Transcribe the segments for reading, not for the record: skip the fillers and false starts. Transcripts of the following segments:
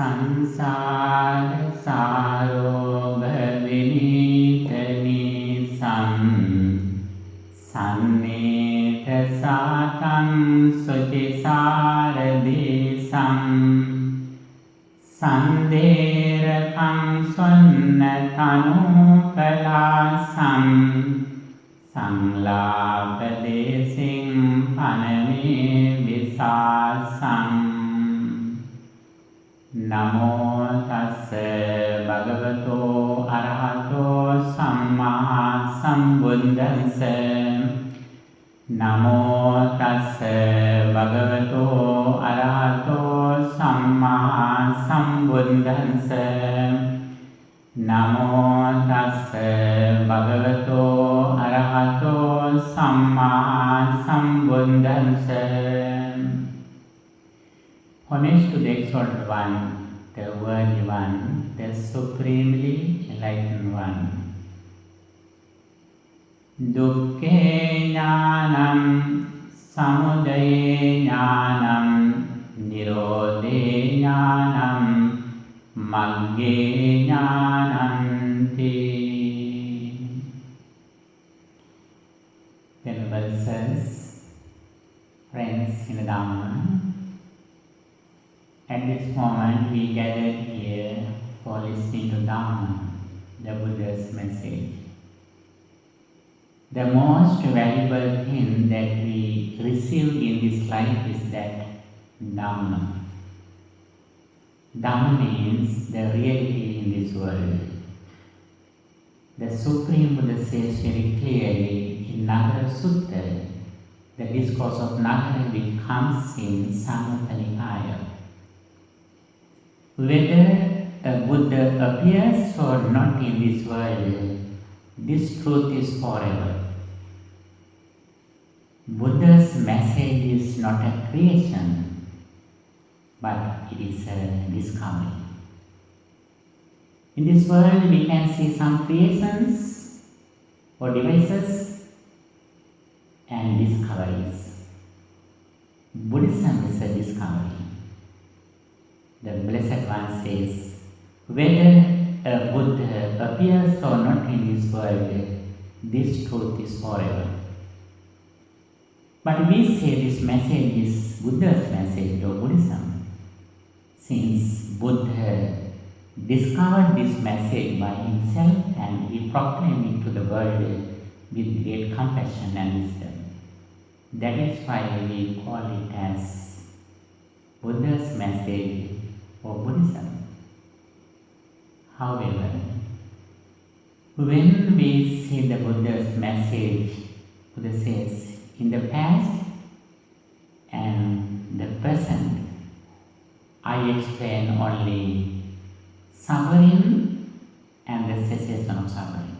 සංසාර සාරෝභ විනීතනීසං සම්මේත සාතං සුචිසාරදීසං සන්දේරකං සොන්න තනුපලාසං සංලාපදේසින් පනමේ විසාසං නමෝ තස්ස භගවතෝ අරහතෝ සම්මා සම්බුද්දස්ස නමෝ තස්ස භගවතෝ අරහතෝ සම්මා සම්බුද්දස්ස නමෝ තස්ස භගවතෝ අරහතෝ සම්මා සම්බුද්දස්ස. Homage to the Exalted One, the Worthy One, the Supremely Enlightened One. Dukkhe jnanam samudaya jnanam nirodhe jnanam magge jnananti. Venerable sirs, friends in the Dhamma, at this moment we gathered here for listening to Dhamma, the Buddha's message. The most valuable thing that we receive in this life is that Dhamma. Dhamma means the reality in this world. The Supreme Buddha says very clearly in Nagara Sutta, the discourse of Nagara which comes in Samyutta Nikaya. Whether a Buddha appears or not in this world, this truth is forever. Buddha's message is not a creation, but it is a discovery. In this world we can see some creations or devices and discoveries. Buddhism is a discovery. The Blessed One says, whether a Buddha appears or not in this world, this truth is forever. But we say this message is Buddha's message or Buddhism, since Buddha discovered this message by himself and he proclaimed it to the world with great compassion and wisdom. That is why we call it as Buddha's message or Buddhism. However, when we see the Buddha's message, Buddha says, in the past and the present, I explain only suffering and the cessation of suffering.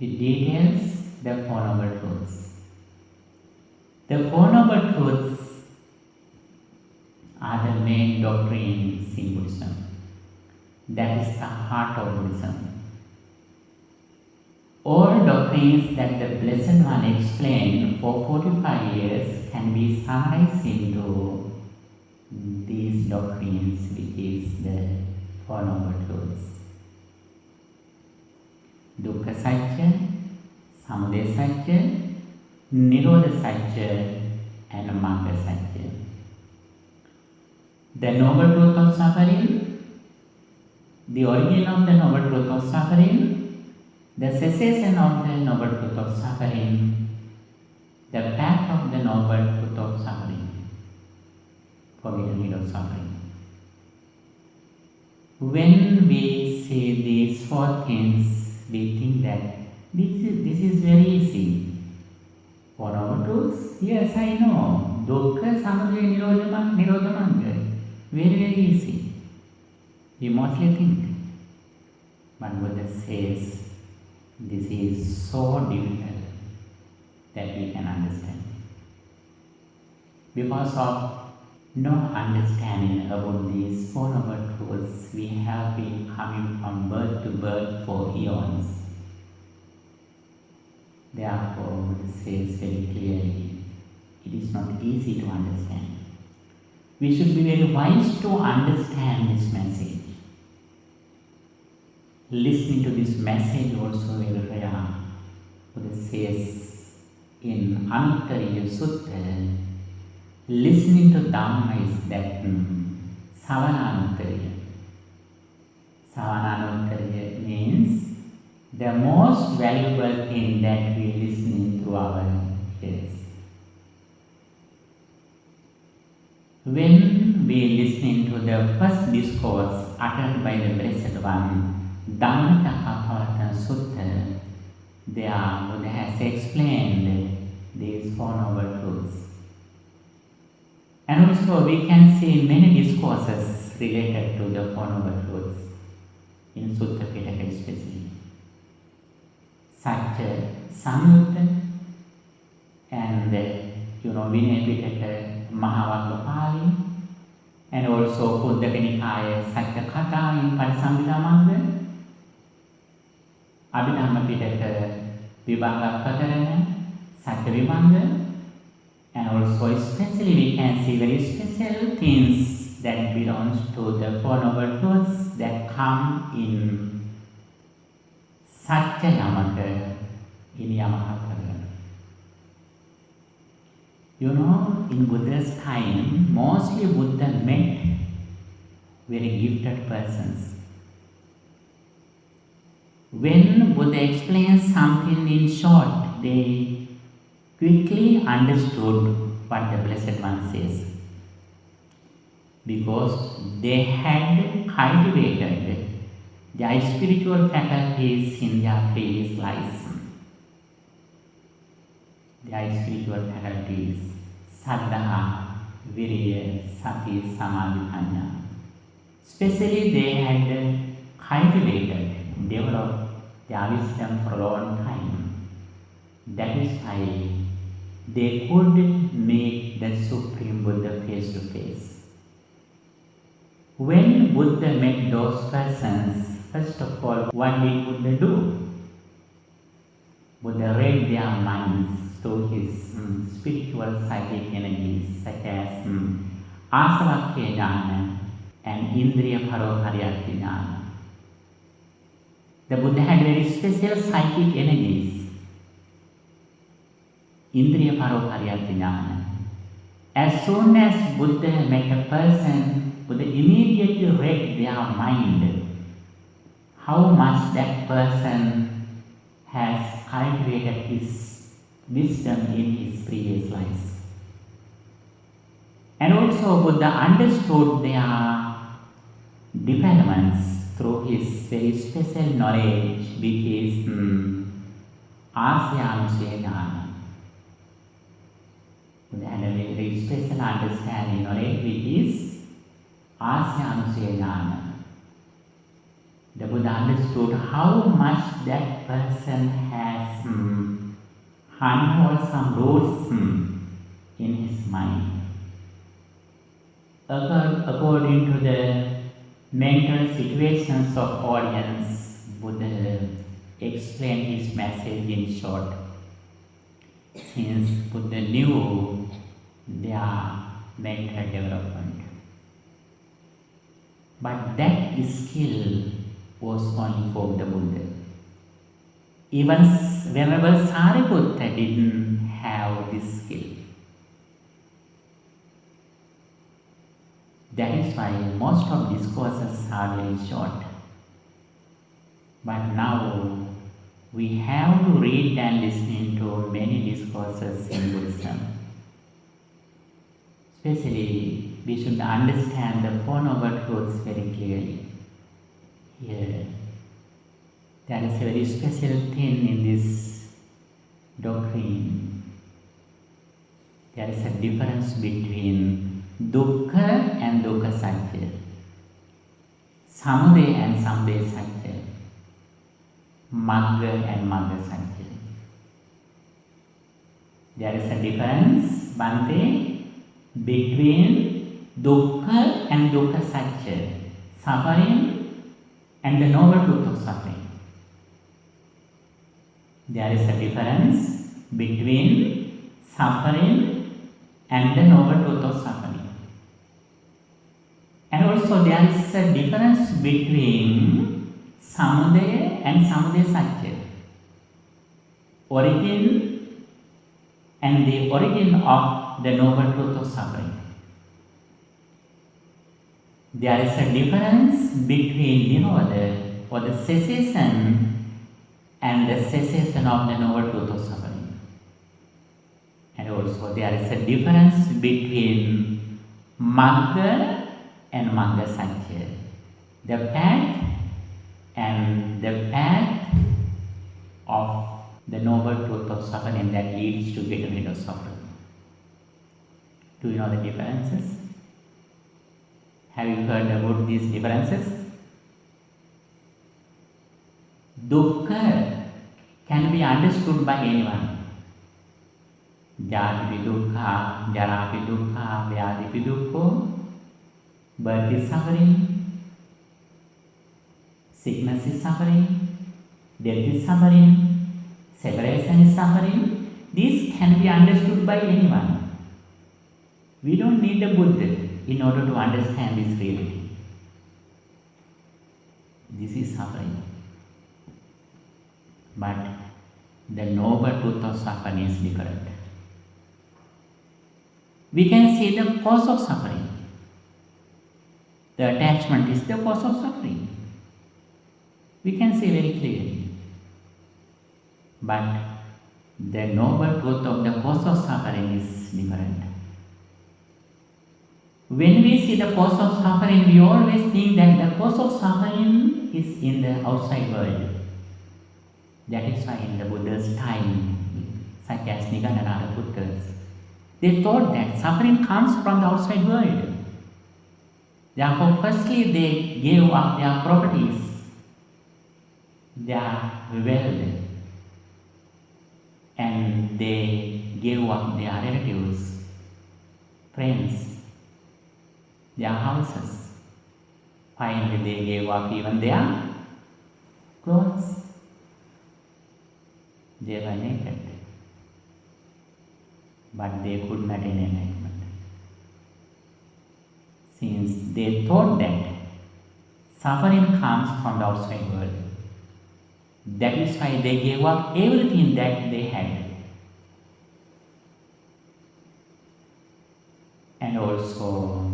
It details the Four Noble Truths. The Four Noble Truths are the main doctrines in Buddhism. That is the heart of Buddhism. All doctrines that the Blessed One explained for 45 years can be summarized into these doctrines, which is the Four Noble Truths. Dukkha Satya, Samudaya Satya, Nirodha Satya, and Magga Satya. The Noble Truth of suffering, the origin of the Noble Truth of suffering, the cessation of the Noble Truth of suffering, the path of the Noble Truth of suffering, for getting rid of suffering. When we see these four things, we think that this is very easy. Four Noble Truths? Yes, I know. Dukkha, Samudaya, Nirodha, Magga. Very, very easy. We mostly think. But Buddha says, this is so difficult that we can understand. Because of no understanding about these Four Noble Truths, we have been coming from birth to birth for eons. Therefore, Buddha says very clearly, it is not easy to understand. We should be very wise to understand this message. Listening to this message also very rare. Buddha says in Anuttariya Sutta, listening to Dhamma is that Savananutariya. Savananutariya means the most valuable thing that we listening to our ears. When we listening to the first discourse uttered by the Blessed One, 𝒮𝓾 Sutta, there Buddha has explained these Four Noble Truths. And also we can see many discourses related to the Four Noble Truths in Sutta Pitaka especially, such as Samyutta and Vinaya Pitaka Mahavagga, and also Buddhaka Nikaya Satyakata in Parisambhidamagga, Abhidhamma Pitaka Vibhagapakarana, Satyavimagga, and also especially we can see very special things that belongs to the Four Noble Truths that come in Satyayamaka in Yamahaparana. In Buddha's time, mostly Buddha met very gifted persons. When Buddha explains something in short, they quickly understood what the Blessed One says, because they had cultivated their spiritual faculties in their previous lives. Their spiritual faculties, Saddha, Virya, Sati, Samadhi, Panya. Especially they had cultivated, developed their wisdom for a long time. That is why they could meet the Supreme Buddha face to face. When Buddha met those persons, first of all, what did Buddha do? Buddha read their minds through his spiritual psychic energies, such as 𝐴𝐓𝐢𝐻𝐿𝒆 and Indriya Parohariyati. The Buddha had very special psychic energies. Indriya Parohariyati. As soon as Buddha met a person, Buddha immediately read their mind, how much that person has cultivated his wisdom in his previous lives. And also Buddha understood their developments through his very special knowledge, which is 𝐴𝐓𝐢𝐻𝐿𝒆. Buddha had a very special understanding knowledge, which is 𝐴𝐓𝐢𝐻𝐿𝒆. The Buddha understood how much that person has unwholesome roots in his mind. According to the mental situations of audience, Buddha explained his message in short, since Buddha knew their mental development. But that skill was only for the Buddha. Even Venerable Sariputta didn't have this skill. That is why most of discourses are very short. But now we have to read and listen to many discourses in Buddhism. Especially, we should understand the Four Noble Truths very clearly. Here, there is a very special thing in this doctrine. There is a difference between dukkha and dukkha satya, samudaya and samudaya satya, magga and magga satya. There is a difference, Bhante, between dukkha and dukkha satya, suffering and the noble truth of suffering. There is a difference between suffering and the noble truth of suffering. also there is a difference between Samudaya and Samudaya Satya. Origin and the origin of the noble truth of suffering. There is a difference between Nirodha or the cessation and the cessation of the noble truth of suffering. And also there is a difference between Magga and Magga Sankhya. The path and the path of the noble truth of suffering that leads to getting rid of suffering. Do you know the differences? Have you heard about these differences? Dukkha can be understood by anyone. Jati dukkha, jara dukkha, vyadi dukkha. Birth is suffering, sickness is suffering, death is suffering, separation is suffering. These can be understood by anyone. We don't need a Buddha in order to understand this reality. This is suffering. But the noble truth of suffering is different. We can see the cause of suffering. The attachment is the cause of suffering. We can see very clearly. But the noble truth of the cause of suffering is different. When we see the cause of suffering, we always think that the cause of suffering is in the outside world. That is why in the Buddha's time, such as Nigantha Buddhas, they thought that suffering comes from the outside world. Therefore, firstly they gave up their properties, their wealth, and they gave up their relatives, friends, their houses. Finally, they gave up even their clothes. They were naked, but they could not attain enlightenment. Since they thought that suffering comes from the outside world, that is why they gave up everything that they had. And also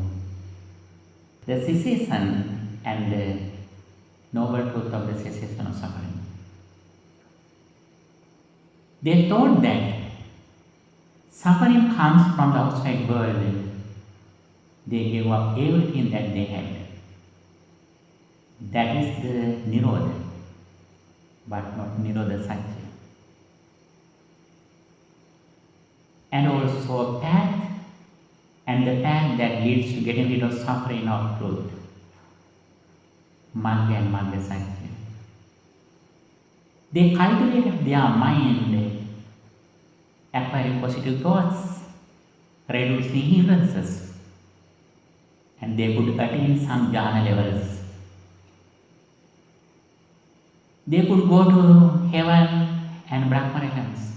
the cessation and the noble truth of the cessation of suffering. They thought that suffering comes from the outside world. They gave up everything that they had. That is the Nirodha, but not Nirodha Satya. And also path, and the path that leads to getting rid of suffering of truth. Magga and Magga Sankhya. They cultivated their mind, acquiring positive thoughts, reducing hindrances, and they could attain some jhana levels. They could go to heaven and Brahma realms,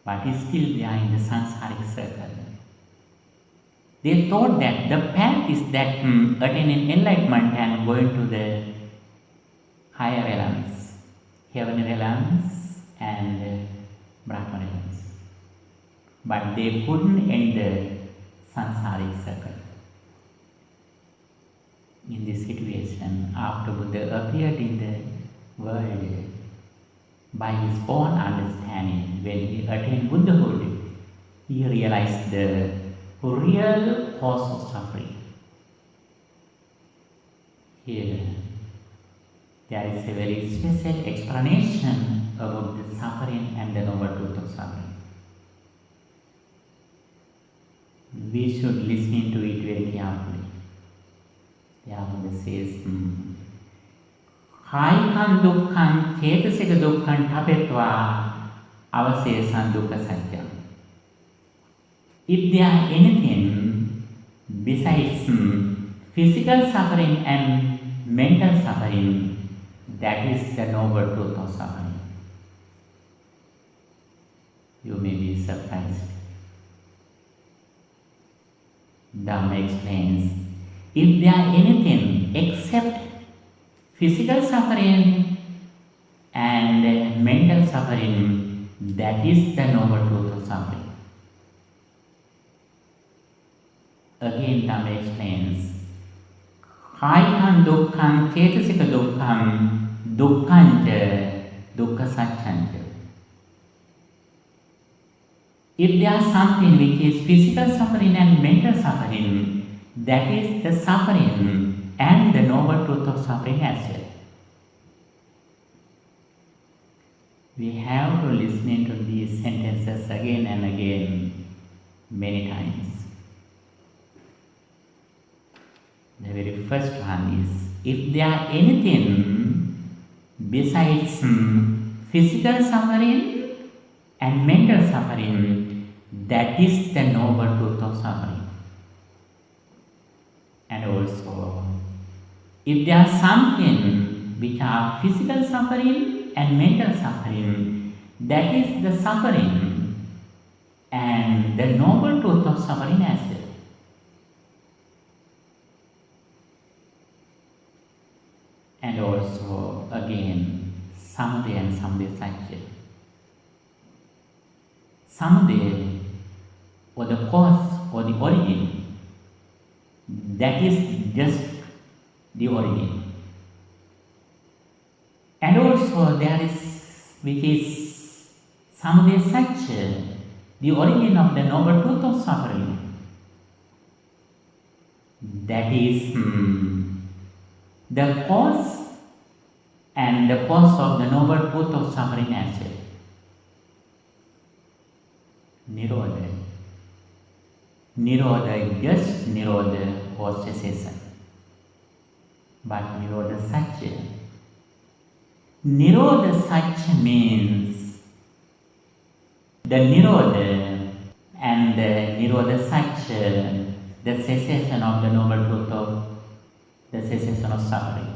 but still they are in the samsaric circle. They thought that the path is that attaining enlightenment and going to the higher realms, heavenly realms and Brahma realms. But they couldn't end the samsaric circle. In this situation, after Buddha appeared in the world, by his own understanding, when he attained Buddhahood, he realized the real cause of suffering. Here, there is a very special explanation about the suffering and the noble truth of suffering. We should listen to it very carefully. Buddha says, ඛායිකං දුක්ඛං චේතසික දුක්ඛං ඨපෙත්වා අවශේෂං දුක්ඛ සත්‍යං. If there are anything besides physical suffering and mental suffering, that is the noble truth of suffering. You may be surprised. Dhamma explains, if there are anything except physical suffering and mental suffering, that is the noble truth of suffering. Again, Dhamma explains, 𝐁𝐮𝐝 ℒ𝒶𝓃𝓀𝒶 ℒ𝒃 ℒ𝐿𝒂. If there is something which is physical suffering and mental suffering, that is the suffering and the noble truth of suffering as well. We have to listen to these sentences again and again, many times. The very first one is, if there are anything besides physical suffering and mental suffering, that is the noble truth of suffering. And also, if there are something which are physical suffering and mental suffering, that is the suffering and the noble truth of suffering as well. And also, again, 𝒪𝑑aya and 𝒪𝑑aya. 𝒪𝑑aya, or the cause or the origin, that is just the origin. And also there is, which is 𝒪𝑑aya, the origin of the noble truth of suffering. That is the cause and the cause of the noble truth of suffering as well. Nirodha. Nirodha is just Nirodha or cessation. But Nirodha Satya. Nirodha Satya means the Nirodha and the Nirodha Satya, the cessation of the noble truth of the cessation of suffering.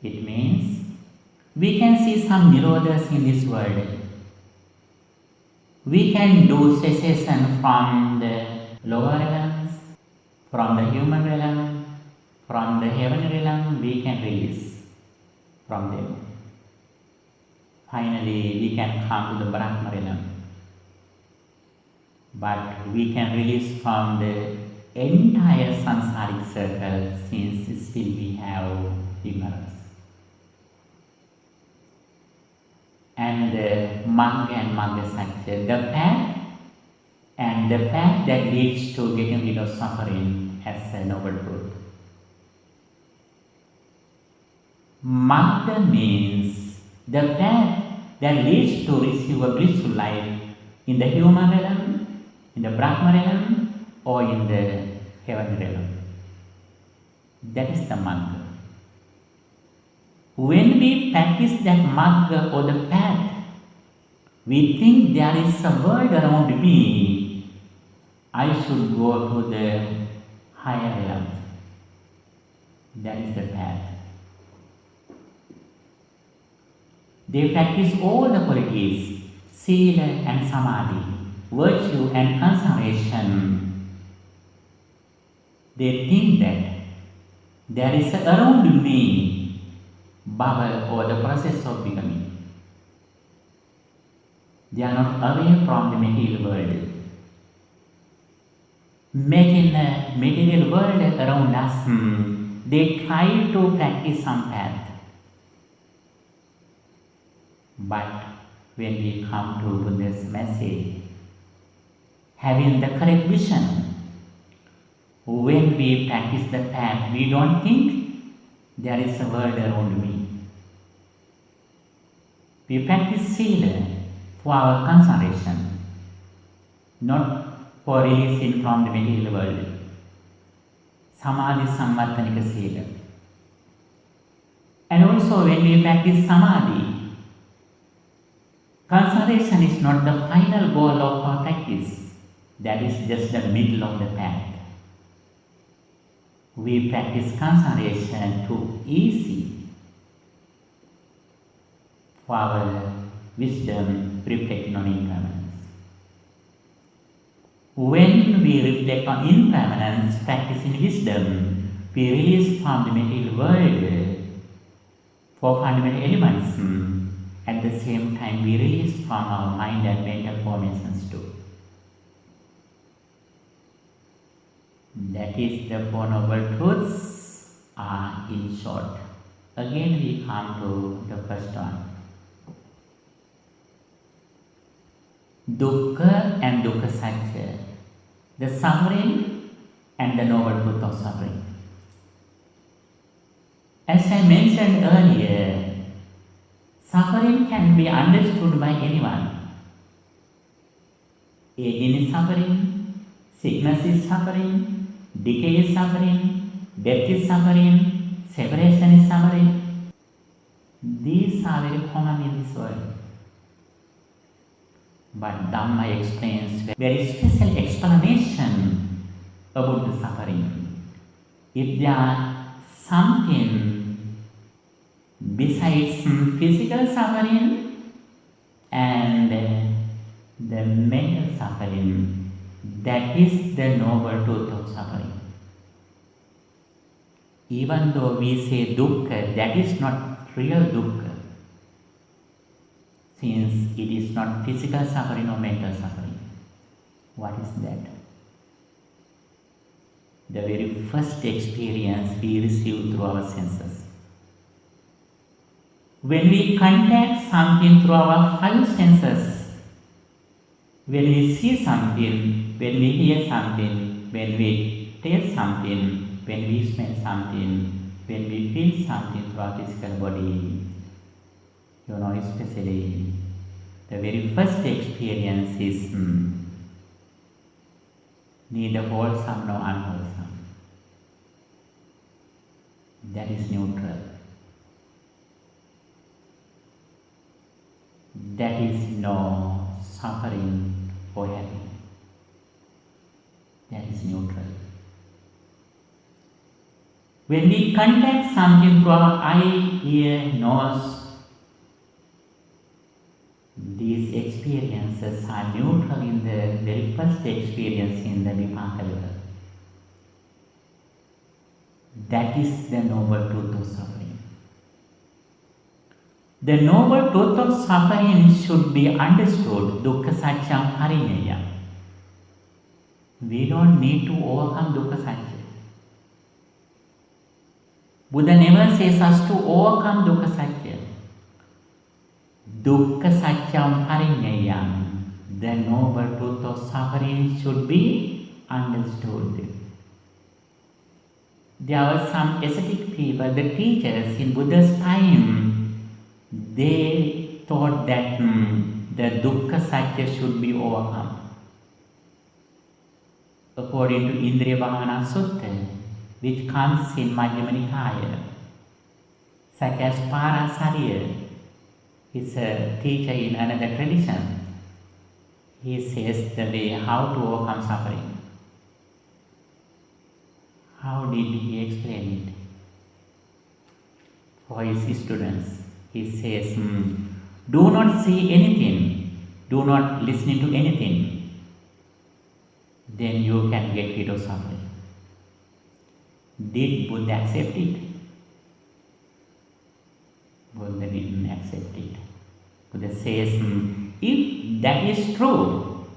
It means we can see some nirodhas in this world. We can do cessation from the lower realms, from the human realm, from the heavenly realm, we can release from them. Finally, we can come to the Brahma realm. But we can release from the entire samsaric circle, since still we have ignorance. And the Magga and Magga Satya, the path and the path that leads to getting rid of suffering as a noble truth. Magga means the path that leads to receive a blissful life in the human realm, in the Brahma realm, or in the heavenly realm. That is the Magga. When we practice that Magga or the path, we think there is a world around me, I should go to the higher realm. That is the path. They practice all the qualities, Sila and Samadhi, virtue and concentration. They think that there is around me bubble or the process of becoming. They are not away from the material world. Making the material world around us, they try to practice some path. But when we come to Buddha's message, having the correct vision, when we practice the path, we don't think there is a world around me. We practice Sila for our concentration, not for releasing from the material world. Samadhi Samvartanika Sila. And also when we practice Samadhi, concentration is not the final goal of our practice. That is just the middle of the path. We practice concentration to easy for our wisdom reflecting on impermanence. When we reflect on impermanence, practicing wisdom, we release from the material world for fundamental elements. At the same time, we release from our mind and mental formations too. That is the Four Noble Truths in short. Again we come to the first one. Dukkha and 𝒮𝓾𝓾𝓀𝒶, the suffering and the noble truth of suffering. As I mentioned earlier, suffering can be understood by anyone. Aging is suffering, sickness is suffering, decay is suffering, death is suffering, separation is suffering. These are very common in this world. But Dhamma explains very special explanation about the suffering. If there are something besides physical suffering and the mental suffering, that is the noble truth of suffering. Even though we say dukkha, that is not real dukkha, since it is not physical suffering or mental suffering. What is that? The very first experience we receive through our senses. When we contact something through our five senses, when we see something, when we hear something, when we taste something, when we smell something, when we feel something through our physical body, especially the very first experience is neither wholesome nor unwholesome. That is neutral. That is no suffering or happy. That is neutral. When we contact something through our eye, ear, nose, these experiences are neutral in the very first experience in the Vipaka level. That is the noble truth of suffering. The noble truth of suffering should be understood, dukkha satyam pariññaya. We don't need to overcome dukkha satya. Buddha never says us to overcome dukkha satya. Dukkha satyam pariññaya, the noble truth of suffering should be understood. There were some ascetic people, the teachers in Buddha's time, they thought that the dukkha satya should be overcome. According to Indriya Bhavana Sutta, which comes in Majjhima Nikaya, such as Parasarya, is a teacher in another tradition. He says the way how to overcome suffering. How did he explain it for his students? He says, do not see anything, do not listen to anything, then you can get rid of suffering. Did Buddha accept it? Buddha didn't accept it. Buddha says, if that is true,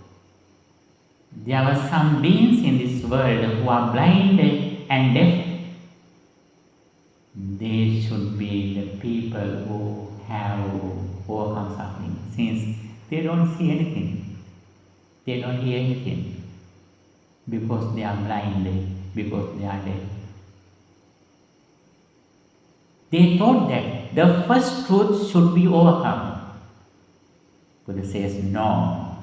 there were some beings in this world who are blind and deaf. They should be the people who have overcome suffering, since they don't see anything, they don't hear anything, because they are blind, because they are deaf. They thought that the first truth should be overcome. Buddha says, no,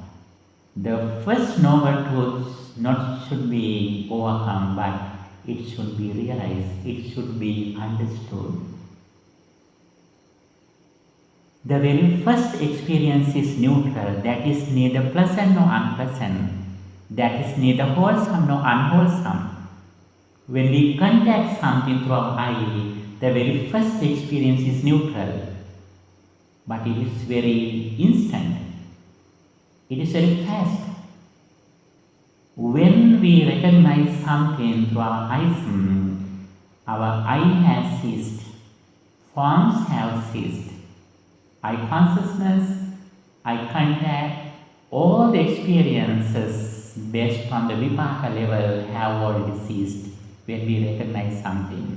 the first noble truth not should be overcome, but it should be realized, it should be understood. The very first experience is neutral, that is neither pleasant nor unpleasant, that is neither wholesome nor unwholesome. When we contact something through our eye, the very first experience is neutral, but it is very instant, it is very fast. we recognize something through our eyes, our eye has ceased, forms have ceased, eye consciousness, eye contact, all the experiences based on the vipaka level have already ceased. When we recognize something,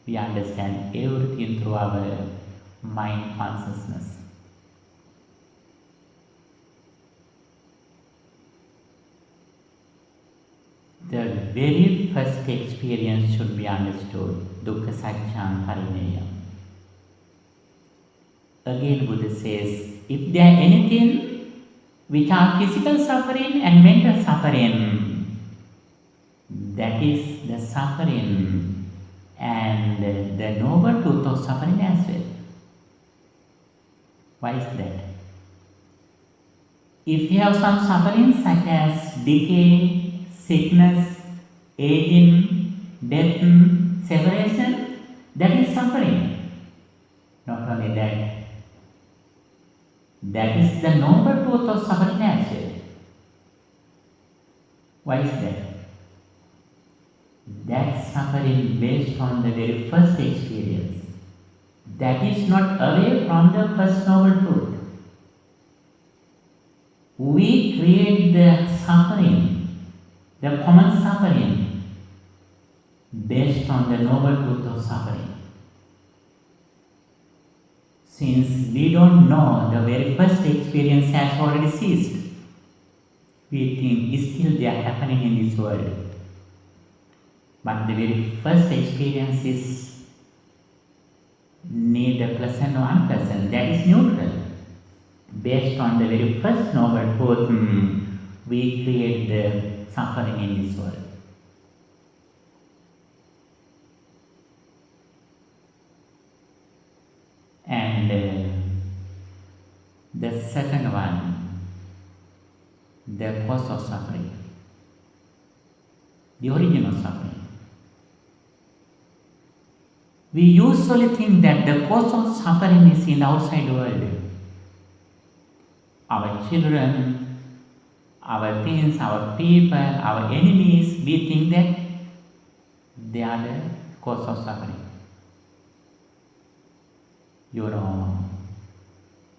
we understand everything through our mind consciousness. The very first experience should be understood, dukkha saccang pariññayam. Again Buddha says, if there are anything which are physical suffering and mental suffering, that is the suffering and the noble truth of suffering as well. Why is that? If you have some suffering such as decay, sickness, aging, death, separation, that is suffering. Not only that, that is the noble truth of suffering as well. Why is that? That suffering based on the very first experience, that is not away from the first noble truth. We create the suffering, the common suffering, based on the noble truth of suffering. Since we don't know the very first experience has already ceased, we think still they are happening in this world. But the very first experience is neither pleasant nor unpleasant, that is neutral. Based on the very first noble truth, we create the suffering in this world. And the second one, the cause of suffering, the origin of suffering. We usually think that the cause of suffering is in the outside world. Our children, our things, our people, our enemies, we think that they are the cause of suffering. You know,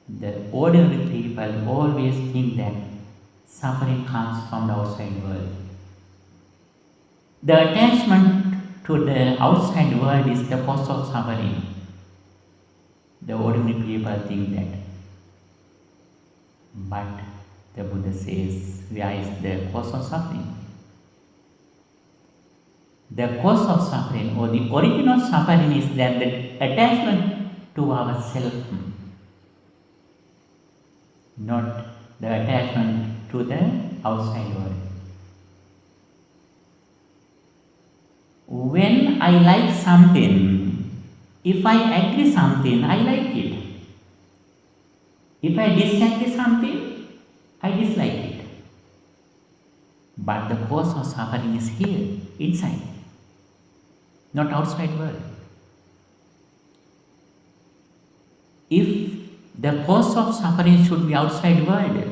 the ordinary people always think that suffering comes from the outside world. The attachment to the outside world is the cause of suffering. The ordinary people think that. But the Buddha says, where is the cause of suffering? The cause of suffering or the origin of suffering is that the attachment to ourself, not the attachment to the outside world. When I like something, if I agree something, I like it. If I disagree something, I dislike it. But the cause of suffering is here, inside, not outside world. If the cause of suffering should be outside world,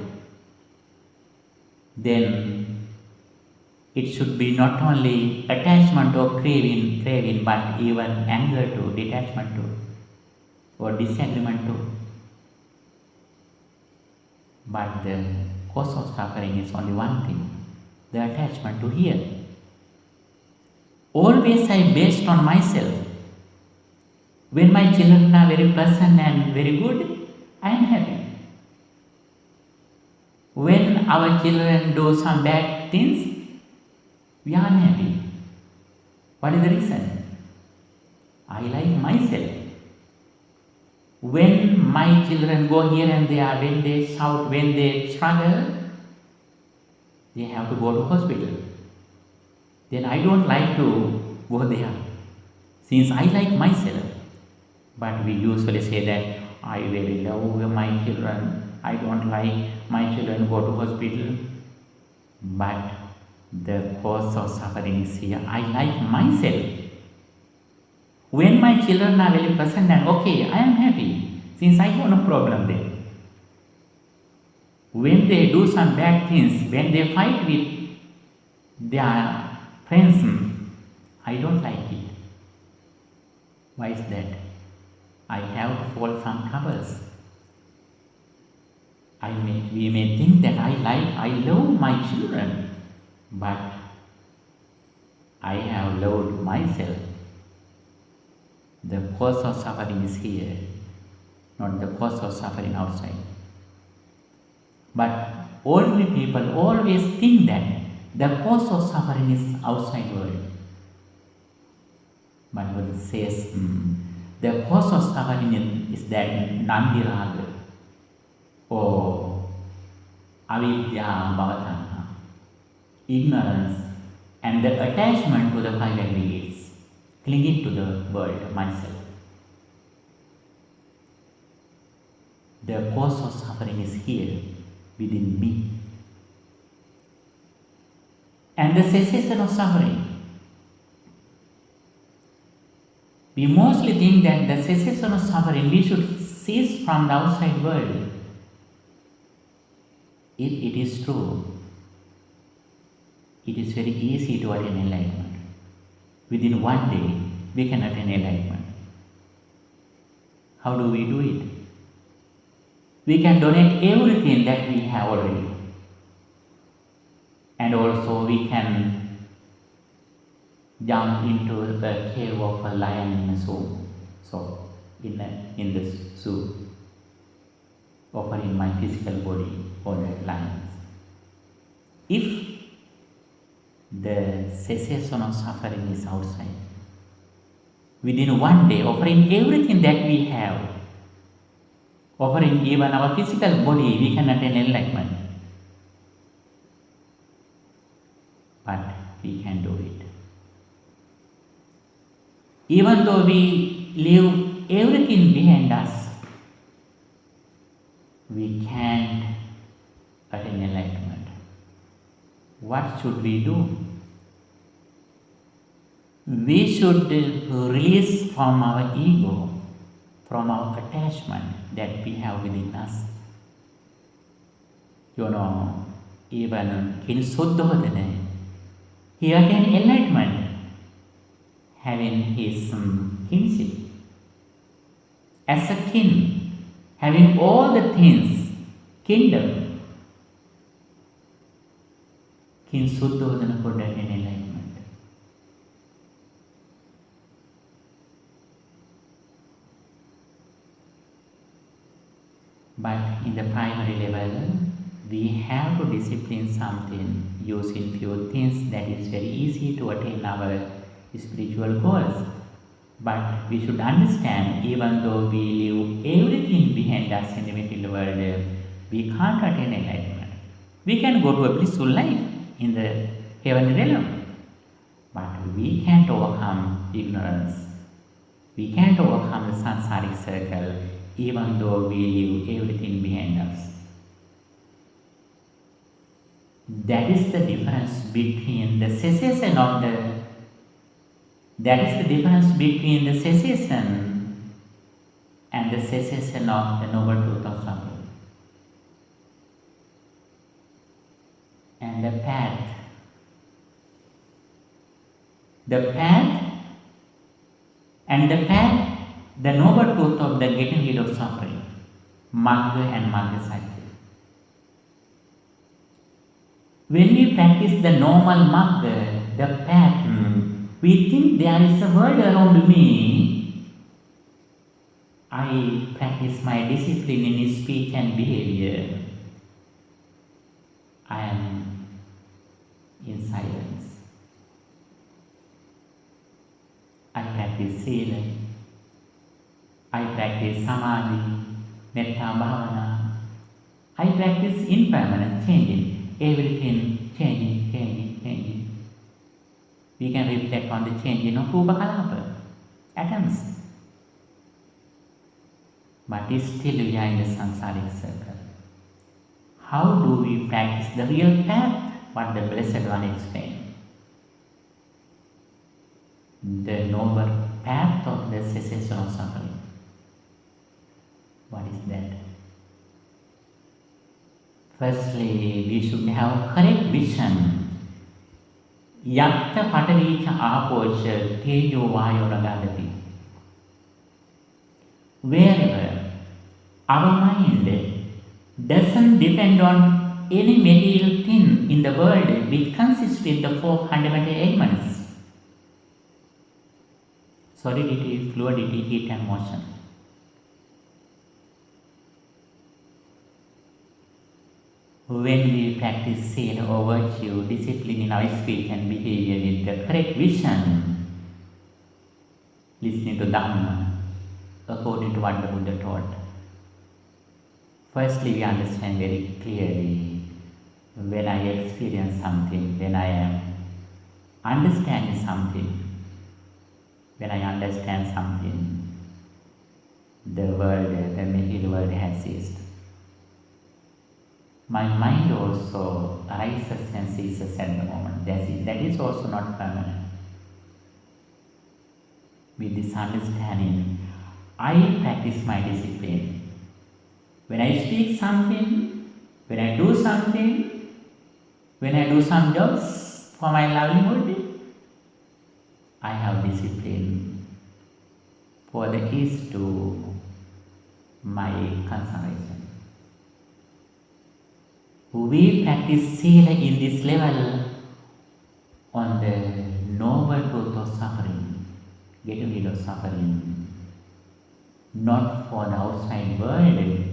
then it should be not only attachment or craving, but even anger too, detachment too, or disagreement too. But the cause of suffering is only one thing, the attachment to here. Always I based on myself. When my children are very pleasant and very good, I am happy. When our children do some bad things, we are unhappy. What is the reason? I like myself. When my children go here and there, when they shout, when they struggle, they have to go to hospital. Then I don't like to go there, since I like myself. But we usually say that I very love my children, I don't like my children go to hospital. But the cause of suffering is here, I like myself. When my children are very pleasant and okay, I am happy, since I have no problem there. When they do some bad things, when they fight with They are friends. I don't like it. Why is that? I have to fold some covers. We may think that I love my children, but I have loved myself. The cause of suffering is here, not the cause of suffering outside. But ordinary people always think that the cause of suffering is outside world. But Buddha says the cause of suffering is that nandiraga or avidya bhavatanha, ignorance and the attachment to the five aggregates, clinging to the world, myself. The cause of suffering is here, within me. And the cessation of suffering. We mostly think that the cessation of suffering we should cease from the outside world. If it is true, it is very easy to attain enlightenment. Within one day, we can attain enlightenment. How do we do it? We can donate everything that we have already. And also we can jump into the cave of a lion in a zoo. So, in the zoo, offering my physical body for the lions. If the cessation of suffering is outside, within one day, offering everything that we have, offering even our physical body, we can attain enlightenment. But we can do it. Even though we leave everything behind us, we can't attain enlightenment. What should we do? We should release from our ego, from our attachment that we have within us. Even 𝐁𝐮𝐝𝐝𝐻𝐿𝒃, he attained enlightenment, having his kinship. As a king, having all the things, kingdom, 𝐁𝐮𝐼𝐻 could attain enlightenment. But in the primary level, we have to discipline something, using few things that is very easy to attain our spiritual goals. But we should understand, even though we leave everything behind us in the material world, we can't attain enlightenment. We can go to a blissful life in the heavenly realm, but we can't overcome ignorance. We can't overcome the samsaric circle, even though we leave everything behind us. That is the difference between the cessation of the cessation and the cessation of the noble truth of suffering. And the path the noble truth of the getting rid of suffering, Magga and Magga Satya. When we practice the normal Magga, the path, we think there is a world around me. I practice my discipline in speech and behavior. I am in silence. I practice sila. I practice samadhi, metta bhavana. I practice impermanent changing. Everything changing. We can reflect on the changing of rupa kalapa, atoms. But still we are in the samsaric circle. How do we practice the real path? What the Blessed One explained. The noble path of the cessation of suffering. What is that? Firstly, we should have correct vision. 𝒮𝓃 ℒ𝒶𝓃 ℒ𝒏. Wherever our mind doesn't depend on any material thing in the world which consists in the four fundamental elements: solidity, fluidity, heat and motion. When we practice sila or virtue, discipline in our speech and behavior with the correct vision, listening to Dhamma according to what the Buddha taught, firstly we understand very clearly when I experience something, when I am understanding something, when I understand something, the world, the material world has ceased. My mind also arises and ceases at the moment. That is also not permanent. With this understanding, I practice my discipline. When I speak something, when I do something, when I do some jobs for my livelihood, I have discipline for the keys to my concentration. We practice sila in this level on the noble truth of suffering, getting rid of suffering, not for the outside world,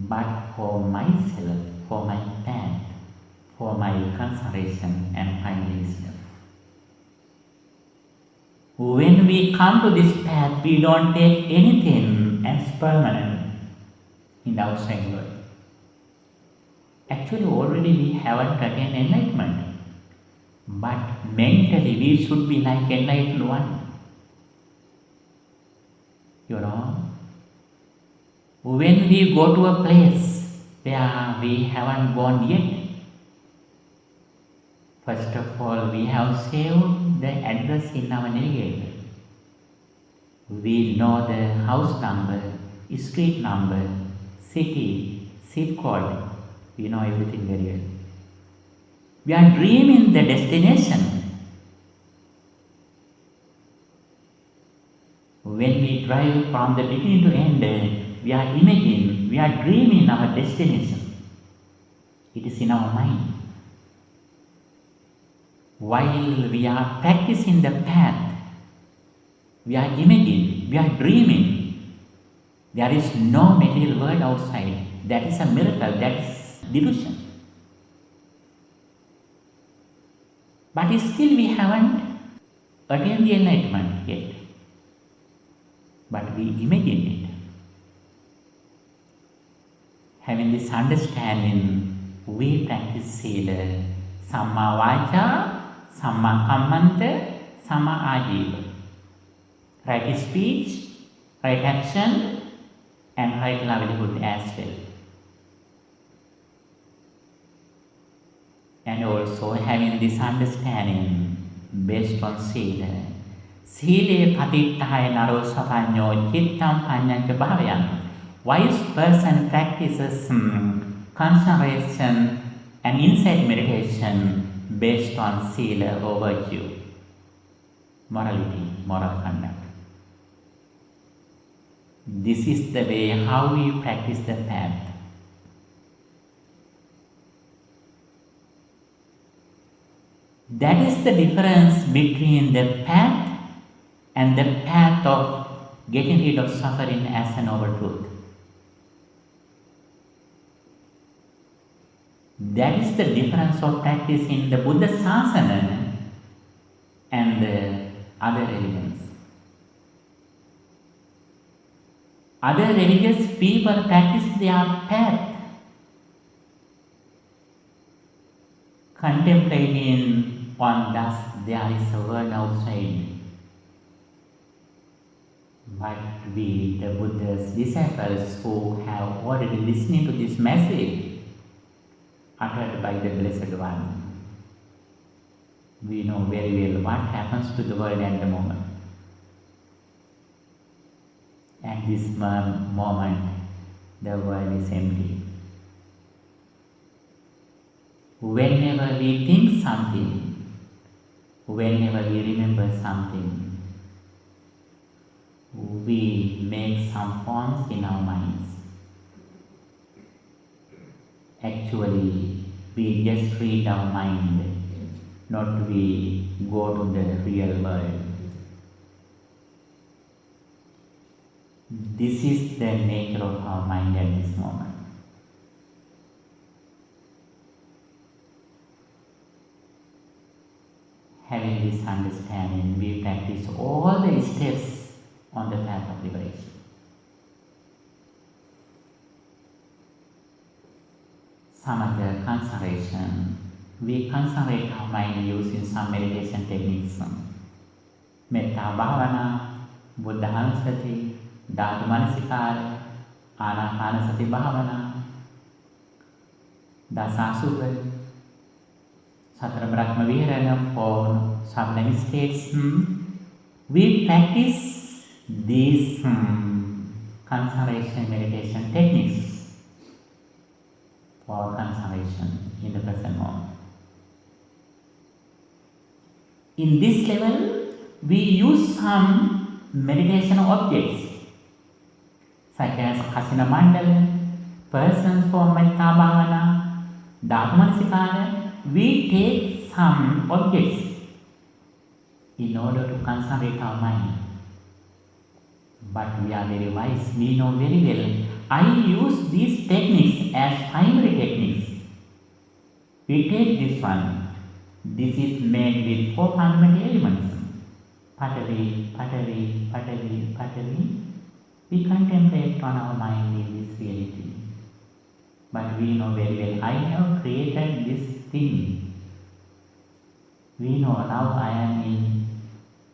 but for myself, for my path, for my concentration and final wisdom. When we come to this path, we don't take anything as permanent in the outside world. Actually, already we haven't attained enlightenment, but mentally we should be like enlightened one. When we go to a place where we haven't gone yet, first of all, we have saved the address in our navigator. We know the house number, street number, city, zip code. We know everything very well. We are dreaming the destination. When we drive from the beginning to end, we are imagining, we are dreaming our destination. It is in our mind. While we are practicing the path, we are imagining, we are dreaming. There is no material world outside. That is a miracle, that is delusion. But still we haven't attained the enlightenment yet. But we imagine it. Having this understanding, we practice sila, samma vaca, samma kammanta, samma ajiva. Right speech, right action, and right livelihood as well. And also having this understanding based on sila. Sile 𝒮𝓃 ℒ𝒶𝓃 ℒ𝒶. Wise person practices concentration and insight meditation based on sila or virtue, morality, moral conduct. This is the way how we practice the path. That is the difference between the path and the path of getting rid of suffering as a noble truth. That is the difference of practice in the Buddha Sasana and the other religions. Other religious people practice their path, contemplating on thus there is a world outside. But we, the Buddha's disciples who have already listened to this message uttered by the Blessed One, we know very well what happens to the world at the moment. At this moment, the world is empty. Whenever we think something, whenever we remember something, we make some forms in our minds. Actually, we just read our mind, not we go to the real world. This is the nature of our mind at this moment. Having this understanding, we practice all the steps on the path of liberation. Samatha concentration. We concentrate our mind using some meditation techniques. Metta bhavana, buddhanussati, dhatu manasikara, anapanasati bhavana, dasasubha, satara brahma viharana for sublime states. We practice these concentration meditation techniques for concentration in the present moment. In this level, we use some meditation objects such as Kasina Mandala, persons for Metta Bhavana, Dhatu Manasikara. We take some objects in order to concentrate our mind. But we are very wise, we know very well. I use these techniques as primary techniques. We take this one. This is made with 4 fundamental elements. Patavi, Patavi, Patavi, Patavi. We contemplate on our mind in this reality. But we know very well, I have created this thing. We know now I am in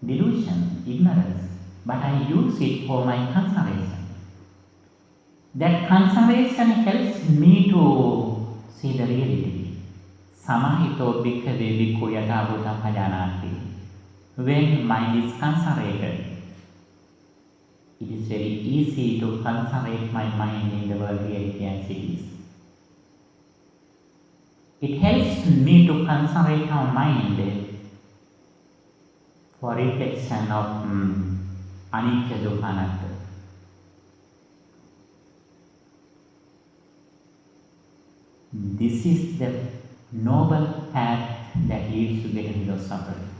delusion, ignorance. But I use it for my concentration. That concentration helps me to see the reality. Samahito bhikkhave bhikkhu yatha bhutam bhajanati. When mind is concentrated, it is very easy to concentrate my mind in the world reality as it is. It helps me to concentrate our mind for reflection of anicca dukkha anatta. This is the noble path that leads to getting rid of suffering.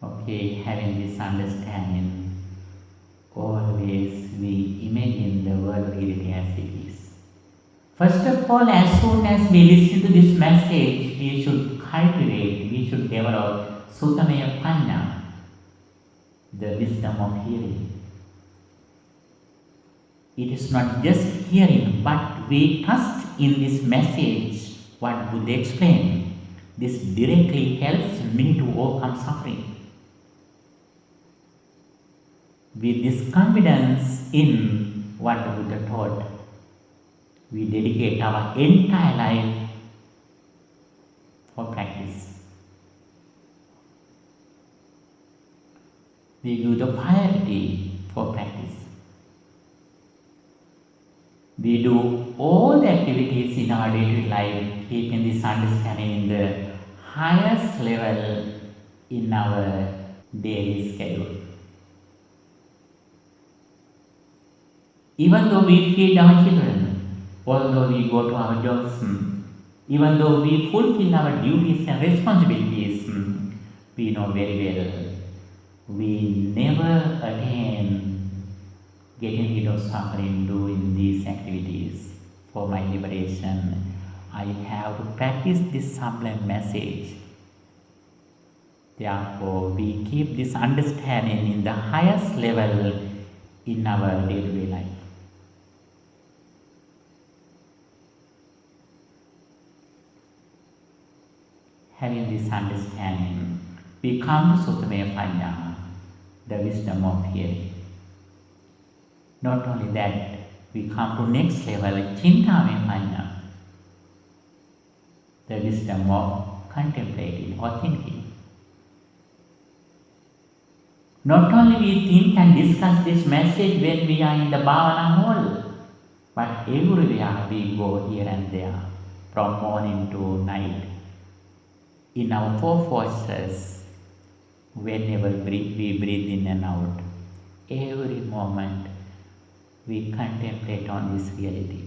Okay, having this understanding, always we imagine the world reality as it is. First of all, as soon as we listen to this message, we should cultivate, we should develop 𝒮𝓾 the wisdom of hearing. It is not just hearing, but we trust in this message, what Buddha explained. This directly helps me to overcome suffering. With this confidence in what the Buddha taught, we dedicate our entire life for practice. We give the priority for practice. We do all the activities in our daily life, keeping this understanding in the highest level in our daily schedule. Even though we feed our children, although we go to our jobs, even though we fulfill our duties and responsibilities, we know very well we never attain getting rid of suffering doing these activities. For my liberation, I have to practice this sublime message. Therefore, we keep this understanding in the highest level in our day-to-day life. Having this understanding, we come to 𝒮𝓾, the wisdom of hearing. Not only that, we come to next level, 𝒮𝑚𝑒, the wisdom of contemplating or thinking. Not only we think and discuss this message when we are in the bhavana hall, but everywhere we go here and there. from morning to night. In our four forces, whenever we breathe in and out, every moment we contemplate on this reality.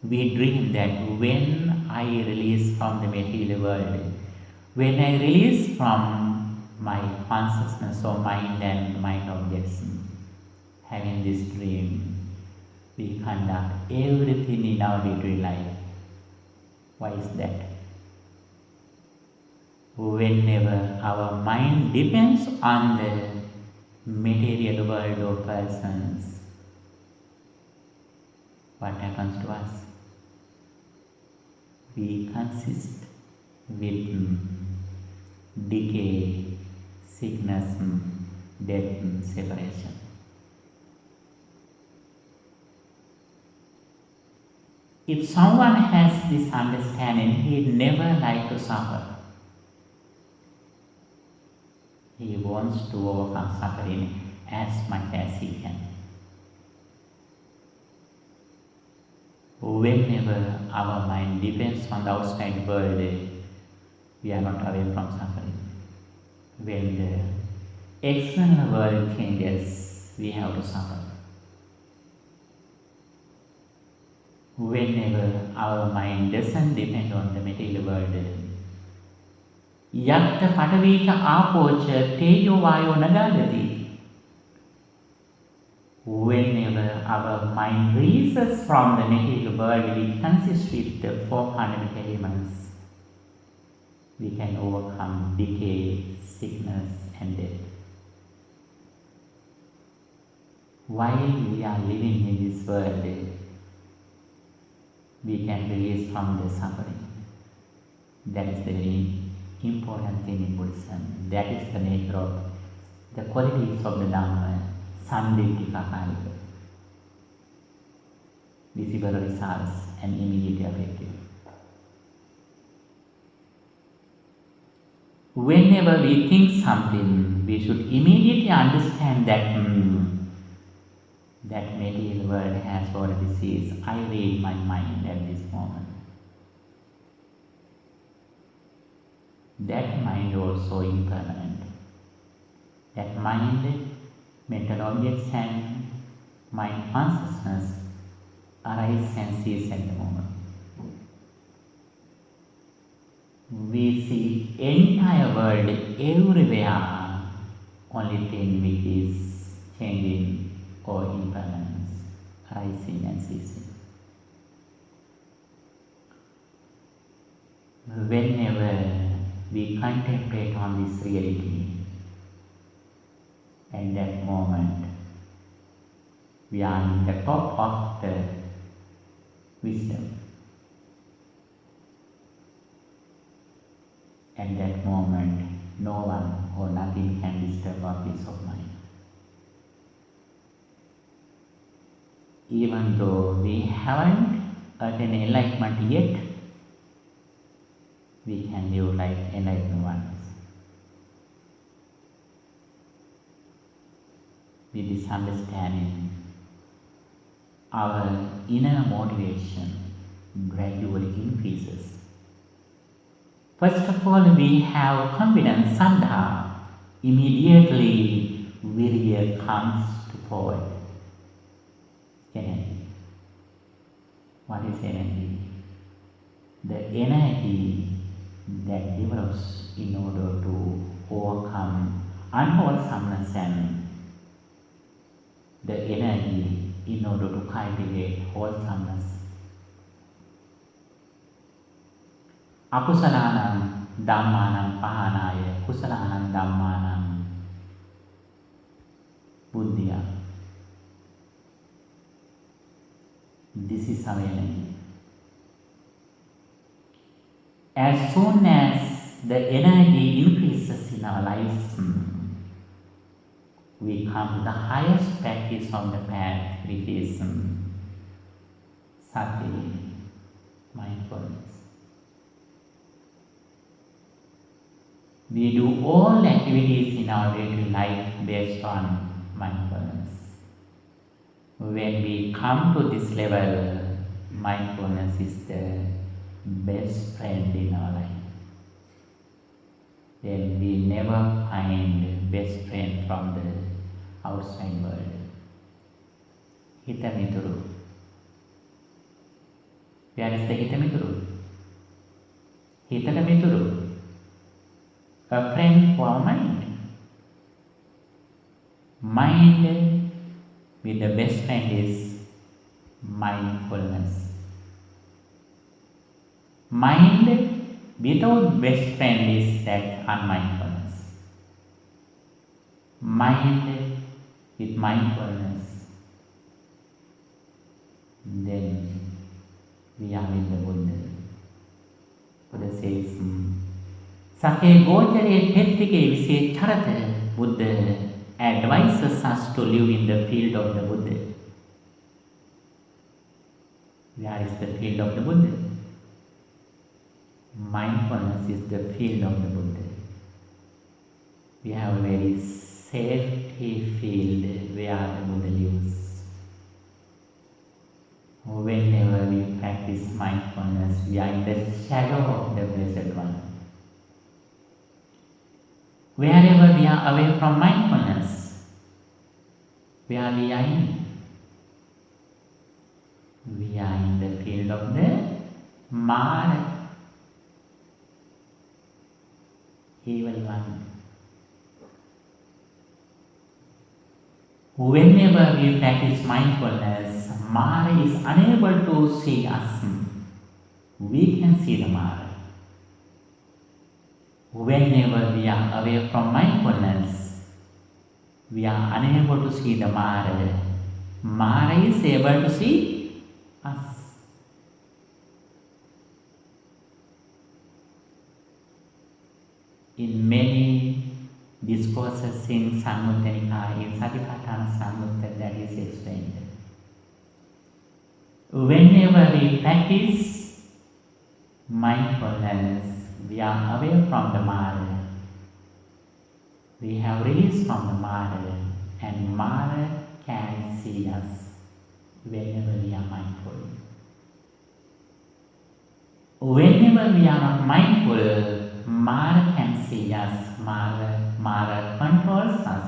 We dream that when I release from the material world, when I release from my consciousness or mind and mind objects, having this dream, we conduct everything in our day-to-day life. Why is that? Whenever our mind depends on the material world or persons, what happens to us? We consist with decay, sickness, death, separation. If someone has this understanding, he never like to suffer. He wants to overcome suffering as much as he can. Whenever our mind depends on the outside world, we are not away from suffering. When the external world changes, we have to suffer. Whenever our mind doesn't depend on the material world, 𝒮𝓃 ℒ𝒶𝓃𝓀𝒶. Whenever our mind releases from the material world, which consists with the four fundamental elements, we can overcome decay, sickness and death. While we are living in this world, we can release from the suffering. That is the very important thing in Buddhism. That is the nature of the qualities of the Dhamma, 𝒮𝓃 ℒ𝒶𝓃𝓀𝒶. Visible results and immediately effective. Whenever we think something, we should immediately understand that that material world has already ceased. I read my mind at this moment. That mind also impermanent. That mind, mental objects and mind consciousness arise and cease at the moment. We see entire world everywhere, only thing which is changing or impermanence, rising and ceasing. Whenever we contemplate on this reality, at that moment we are in the top of the wisdom. At that moment, no one or nothing can disturb our peace of mind. Even though we haven't attained enlightenment yet, we can live like enlightened ones. With this understanding, our inner motivation gradually increases. First of all, we have confidence, saddha. Immediately, virya comes forward. Energy. What is energy? The energy that develops in order to overcome unwholesomeness and the energy in order to cultivate wholesomeness. Akusalanam dhammanam pahanaya kusalanam dhammanam buddhya. This is our energy. As soon as the energy increases in our lives, we come to the highest practice on the path, which is sati, mindfulness. We do all activities in our daily life based on mindfulness. When we come to this level, mindfulness is the best friend in our life. Then we never find best friend from the outside world. Hitamituru. Where is the Hitamituru? Hitamituru. A friend for mind. Mind with the best friend is mindfulness. Mind without best friend is that unmindfulness. Mind with mindfulness, then we are with the Buddha. Buddha says, 𝒮𝓃 ℒ𝒶𝓃𝓀𝒶 Buddha advises us to live in the field of the Buddha. Where is the field of the Buddha? Mindfulness is the field of the Buddha. We have a very safety field where the Buddha lives. Whenever we practice mindfulness, we are in the shadow of the Blessed One. Wherever we are away from mindfulness, where we are in? We are in the field of the Mara, evil one. Whenever we practice mindfulness, Mara is unable to see us. We can see the Mara. Whenever we are away from mindfulness, we are unable to see the Mara. Mara is able to see us. In many discourses in 𝒮𝓃 in 𝒮𝓃 ℒ𝒶𝓃, that is explained. Whenever we practice mindfulness, we are away from the Mara. We have released from the Mara, and Mara can see us whenever we are mindful. Whenever we are not mindful, Mara can see us. Mara controls us.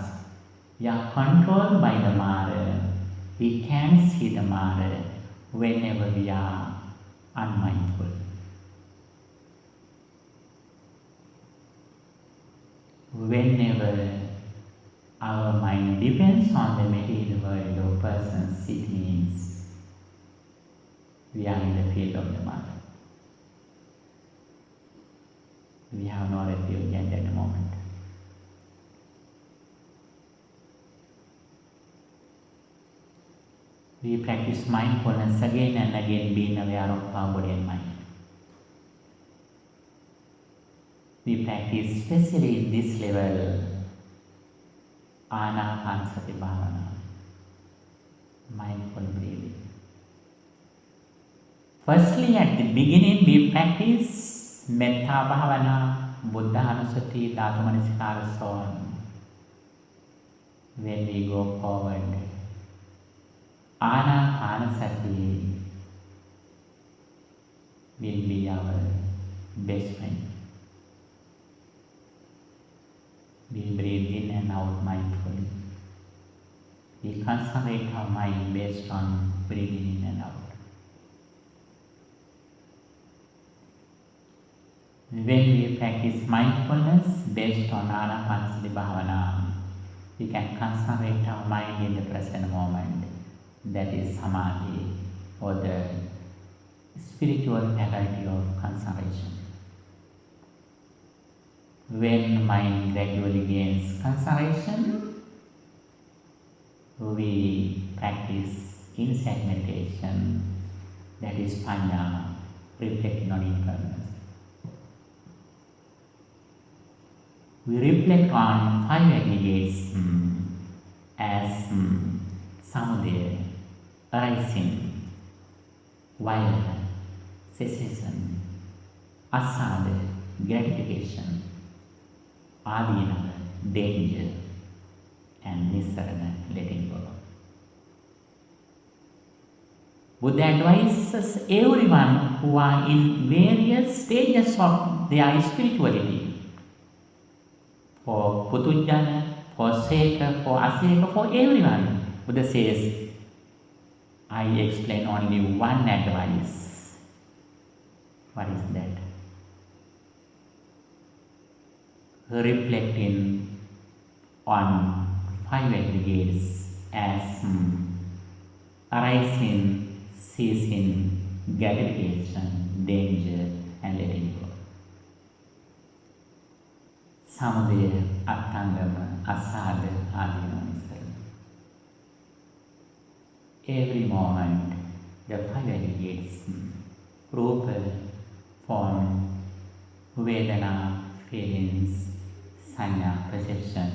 We are controlled by the Mara. We can see the Mara whenever we are unmindful. Whenever our mind depends on the material world or persons, it means we are in the field of the Mara. We have no refuge at that moment. We practice mindfulness again and again, being aware of our body and mind. We practice especially in this level ānāpānasati bhavana, mindful breathing. Firstly, at the beginning, we practice metta bhavana, buddhanusati, dhātu-manasikāra, so on. When we go forward, ānāpānasati will be our best friend. We breathe in and out mindfully. We concentrate our mind based on breathing in and out. When we practice mindfulness based on ānāpānasati bhavana, we can concentrate our mind in the present moment. That is samadhi, or the spiritual faculty of concentration. When mind gradually gains concentration, we practice insight meditation, that is paññā, reflecting on impermanence. We reflect on five aggregates as samudaya, arising, while cessation, asada, gratification, ādīnava, danger, and nissarana, letting go. Buddha advises everyone who are in various stages of their spirituality, for 𝒮𝓃, for 𝒃𝓃, for 𝓂𝒃, for everyone. Buddha says, I explain only one advice. What is that? Reflecting on five aggregates as arising, ceasing, gratification, danger, and letting go. Samudaya, Atthangama, Asada, Adinam. Every moment, the five aggregates, Rupa, form, Vedana, feelings, Sanya, perception,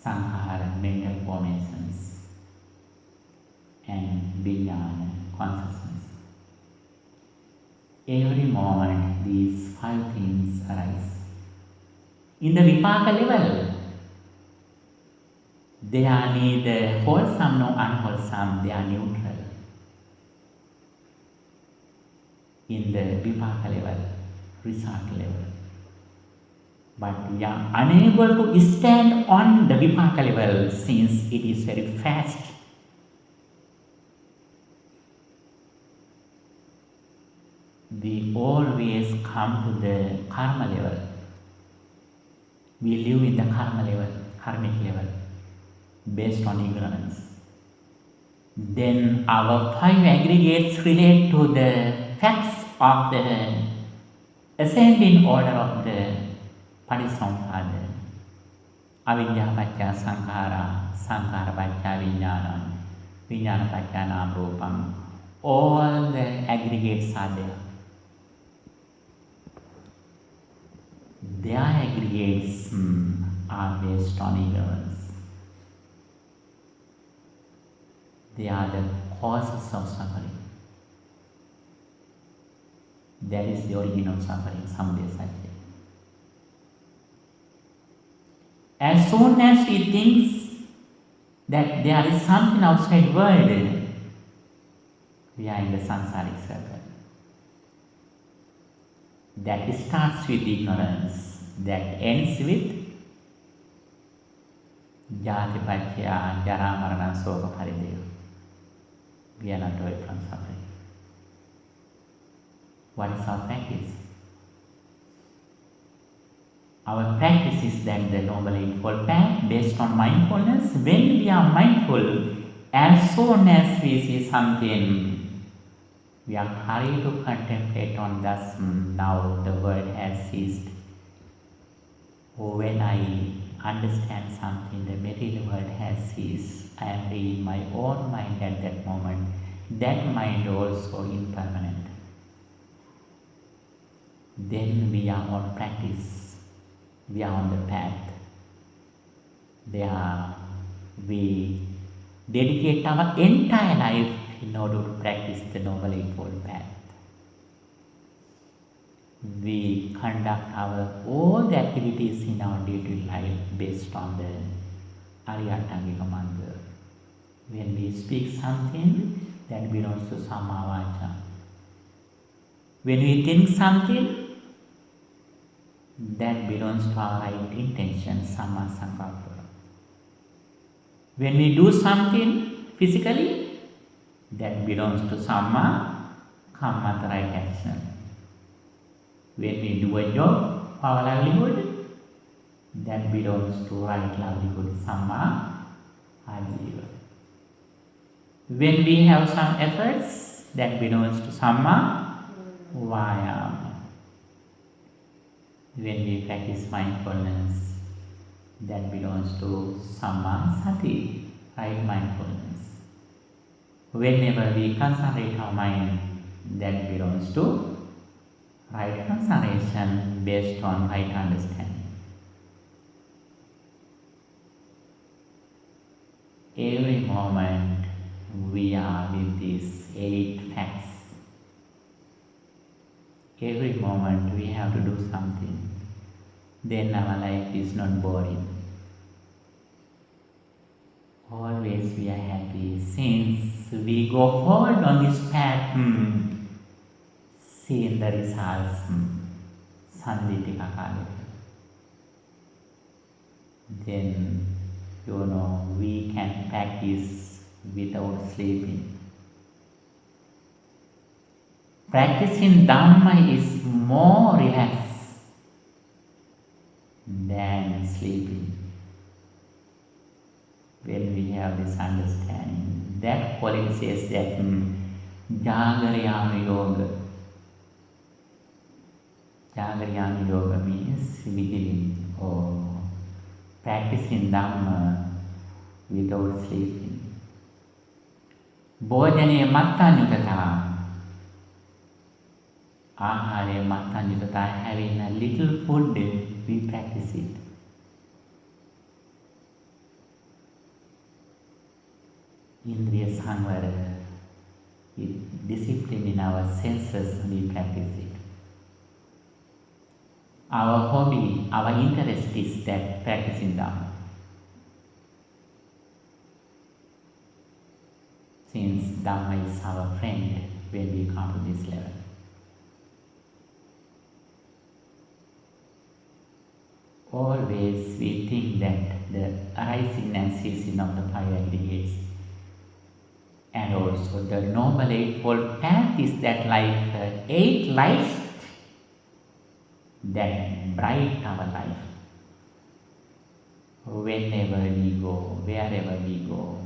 Sankhara, mental formations, and Vijnana, consciousness. Every moment, these five things arise. In the Vipaka level, they are neither wholesome nor unwholesome, they are neutral. In the Vipaka level, result level. But we are unable to stand on the Vipaka level since it is very fast. We always come to the karma level. We live in the karma level, karmic level, based on ignorance. Then our five aggregates relate to the facts of the ascending order of the Paටිසමුප්පාda. Avidya paccaya sankhara, sankhara paccaya vijnana, vijnana paccaya nama rupam. All the aggregates are there. Their aggregates are based on ignorance. They are the causes of suffering. That is the origin of suffering, samudaya satya. As soon as we think that there is something outside world, we are in the samsaric circle. That starts with ignorance, that ends with jati paccaya jara marana soka parideya. We are not away from suffering. What is our practice? Our practice is that the Noble Eightfold Path based on mindfulness. When we are mindful, as soon as we see something, we are hurried to contemplate on thus now the world has ceased. Or when I understand something, the material world has ceased. I am free in my own mind at that moment. That mind also impermanent. Then we are on practice. We are on the path. We dedicate our entire life in order to practice the Noble Eightfold Path. We conduct all the activities in our daily life based on the Ariyatangika mantra. When we speak something, that belongs to Samma Vaca. When we think something, that belongs to our right intention, Samma Sankappa. When we do something physically, that belongs to Samma Kamma, the right action. When we do a job for our livelihood, that belongs to right livelihood, Samma Ajiva. When we have some efforts, that belongs to Samma Vayama. When we practice mindfulness, that belongs to Samma Sati, right mindfulness. Whenever we concentrate our mind, that belongs to right concentration based on right understanding. Every moment we are with these 8 facts. Every moment we have to do something. Then our life is not boring. Always we are happy since we go forward on this path, seeing the results, Sandhitika Kalika. Then, we can practice without sleeping. Practicing Dhamma is more relaxed than sleeping. When we have this understanding, that quality says that 𝒮𝓾 ℒ𝒶𝓃𝓾. 𝒮𝓾 means vigilant or practicing Dhamma without sleeping. Bhojane mattanyutata. Ahare mattanyutata, having a little food, we practice it. Indriya samvara, with discipline in our senses, we practice it. Our hobby, our interest is that practicing Dhamma. Since Dhamma is our friend when we come to this level. Always we think that the arising and ceasing of the five aggregates and also the Noble Eightfold Path is that like 8 lights that bright our life. Whenever we go, wherever we go,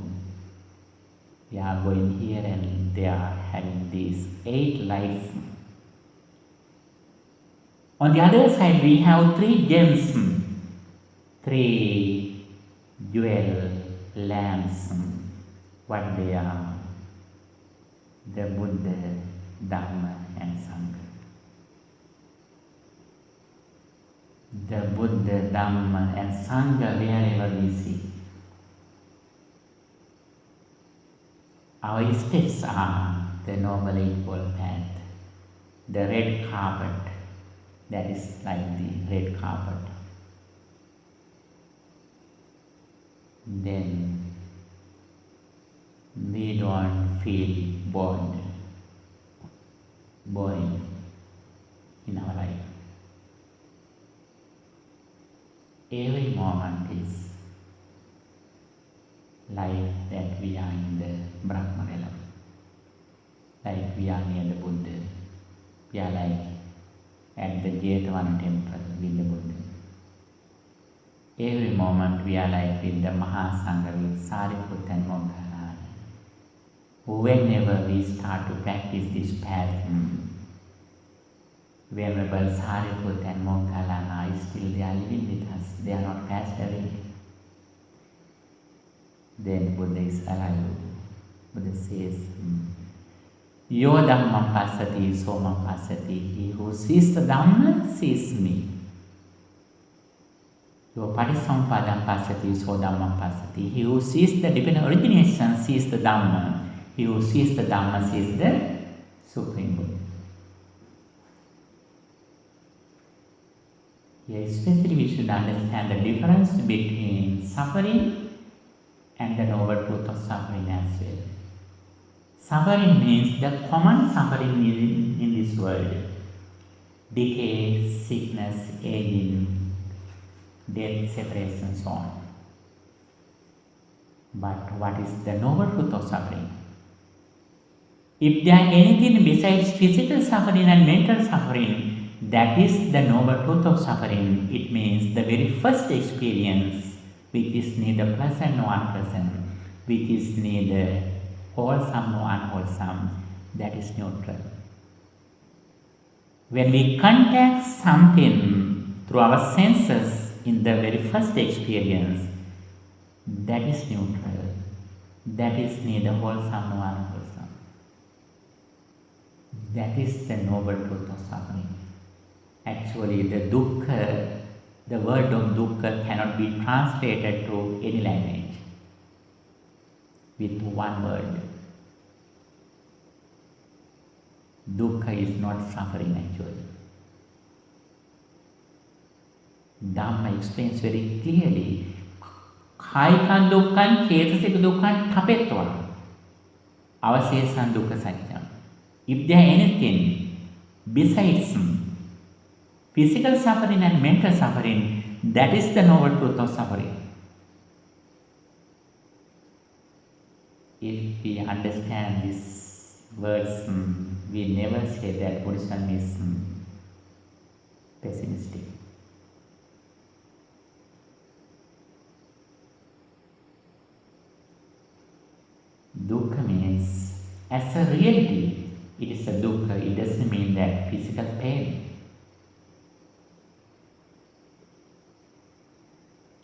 we are going here and there, having these 8 lights. On the other side, we have 3 gems, 3 jewel lamps. What they are? The Buddha, Dhamma and Sangha. The Buddha, Dhamma and Sangha wherever we see. Our steps are the Noble Eightfold Path, the red carpet, that is like the red carpet. Then we don't feel boring in our life. Every moment is like that we are in the Brahma realm, like we are near the Buddha, we are like at the 𝐁𝐿 temple with the Buddha. Every moment we are like with the Mahasangha, with Sariputta and Moggallana. Whenever we start to practice this path, Venerable Sariputta and Moggallana is still they are living with us, they are not passed away. Then Buddha is alive. Buddha says, Yo Dhammam passati, somam passati. He who sees the Dhamma sees me. Yo Parisampadan passati, so Dhammam passati. He who sees the dependent origination sees the Dhamma. He who sees the Dhamma sees the Supreme Buddha. Here especially we should understand the difference between suffering and the noble truth of suffering as well. Suffering means the common suffering in this world. Decay, sickness, aging, death, separation, so on. But what is the noble truth of suffering? If there are anything besides physical suffering and mental suffering, that is the noble truth of suffering. It means the very first experience, which is neither pleasant nor unpleasant, which is neither wholesome nor unwholesome, that is neutral. When we contact something through our senses in the very first experience, that is neutral, that is neither wholesome nor unwholesome. That is the noble truth of suffering. Actually, the dukkha, the word of dukkha cannot be translated to any language with one word. Dukkha is not suffering actually. Dhamma explains very clearly, කායිකං දුක්ඛං චේතසික දුක්ඛං ඨපෙත්වා. avasesa dukkha satyam. If there anything besides physical suffering and mental suffering, that is the noble truth of suffering. If we understand these words, we never say that Buddhism is pessimistic. Dukkha means, as a reality, it is a dukkha. It doesn't mean that physical pain.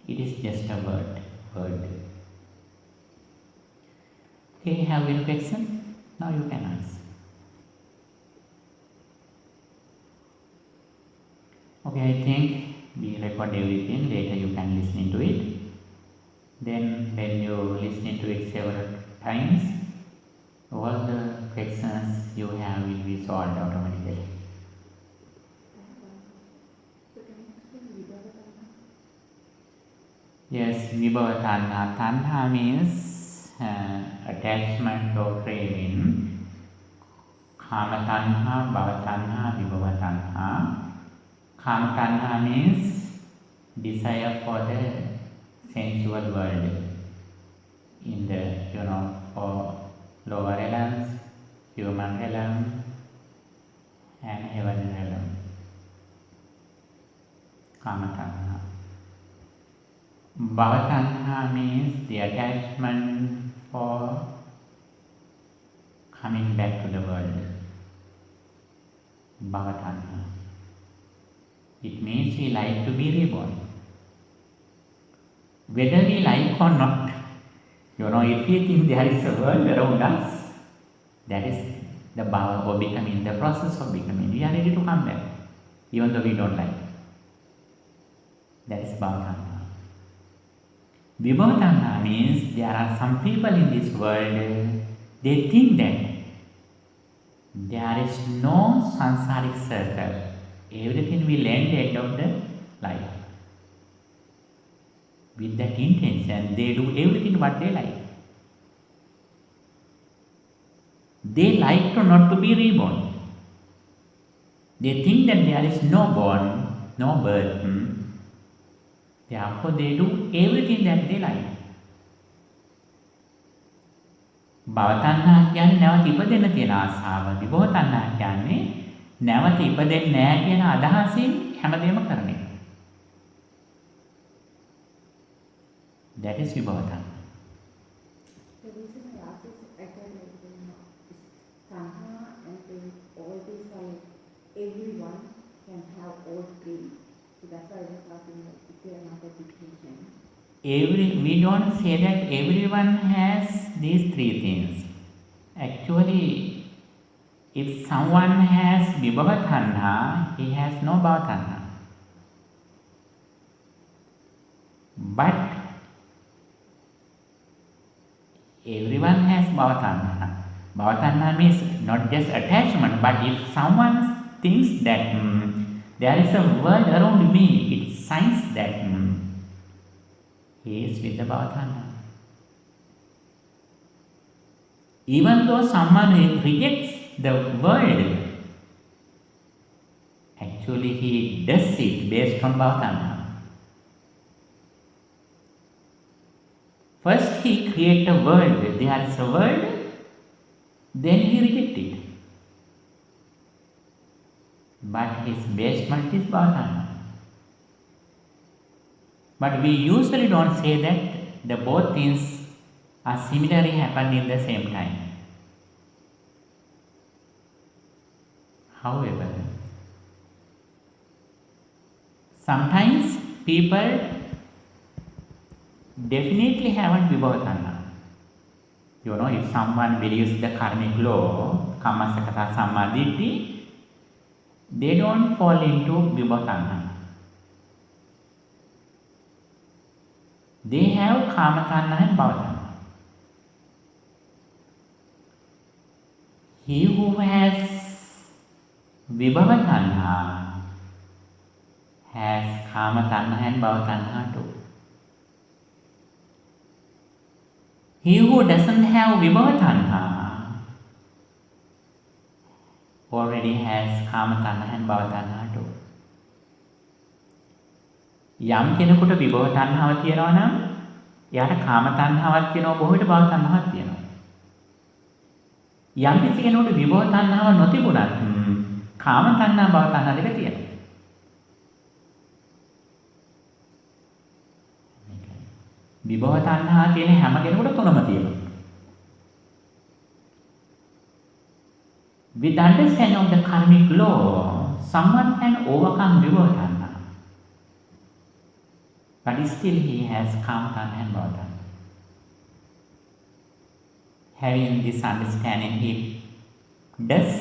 It is just a word. Okay, have any question? Now you can ask. Okay, I think we record everything. Later you can listen to it. Then when you listen to it several times, all the questions you have will be solved automatically. Yes, vibhava tanha. Tanha means attachment or craving. Kama tanha, bhava tanha, vibhava tanha. Kama tanha means desire for the sensual world in the, for lower realms, human realm and heaven realm. Kama tanha. Bhava tanha means the attachment for coming back to the world. Bhava tanha. It means we like to be reborn. Whether we like or not, if we think there is a world around us, that is the bhava, or becoming, the process of becoming. We are ready to come back, even though we don't like. That is bhava tanha. Vibhava tanha means there are some people in this world, they think that there is no sansaric circle. Everything will end at the end of the life. With that intention, they do everything what they like. They like to not to be reborn. They think that there is no born, no birth. Therefore, they do everything that they like. භව තණ්හා කියන්නේ නැවත ඉපදෙන්න තියෙන ආසාව. විභව තණ්හා කියන්නේ නැවත ඉපදෙන්නේ නැහැ කියන අදහසින් හැමදේම කරන එක. That is විභව තණ්හා. The reason I asked is actually tanha and all these are everyone can have all three. So that's why I was asking if there are not a distinction. We don't say that everyone has these three things. Actually, if someone has vibhava tanha, he has no bhava tanha. But everyone has bhava tanha. Bhava tanha means not just attachment, but if someone thinks that there is a world around me, it signs that he is with the bhava tanha. Even though someone rejects the world, actually he does it based on bhava tanha. First he creates a world, there is a world, then he rejects it. But his basement is bhava tanha. But we usually don't say that the both things are similarly happen in the same time. However, sometimes people definitely haven't vibhava tanha. If someone believes the karmic law, kamma sakata samma ditti, they don't fall into vibhava tanha. They have kama tanha and bhava tanha. He who has vibhava tanha has kama tanha and bhava tanha too. He who doesn't have vibhava tanha already has kama tanha and bhava tanha too. යම් කෙනෙකුට විභව තණ්හාව තියෙනවා නම් එයාට කාම තණ්හාවක් තියෙනවා, බොහෝ විට භව තණ්හාවක් තියෙනවා. යම් කිසි කෙනෙකුට විභව තණ්හාව නොතිබුණත් කාම තණ්හා භව තණ්හා දෙක තියෙනවා. විභව තණ්හා තියෙන හැම කෙනෙකුට තුනම තියෙනවා. With understanding of the karmic law, someone can overcome vibhava tanha. But still he has kama tanha and bhava tanha. Having this understanding, he does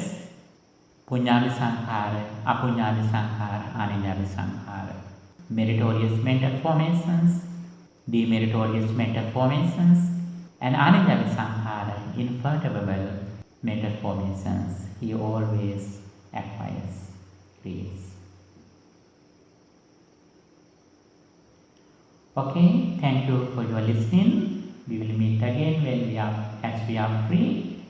punyāvi sankhāra, apunyāvi sankhāra, āniñāvi sankhāra, meritorious mental formations, demeritorious mental formations, and āniñāvi sankhāra, infertable mental formations. He always acquires, creates. Okay, thank you for your listening. We will meet again as we are free.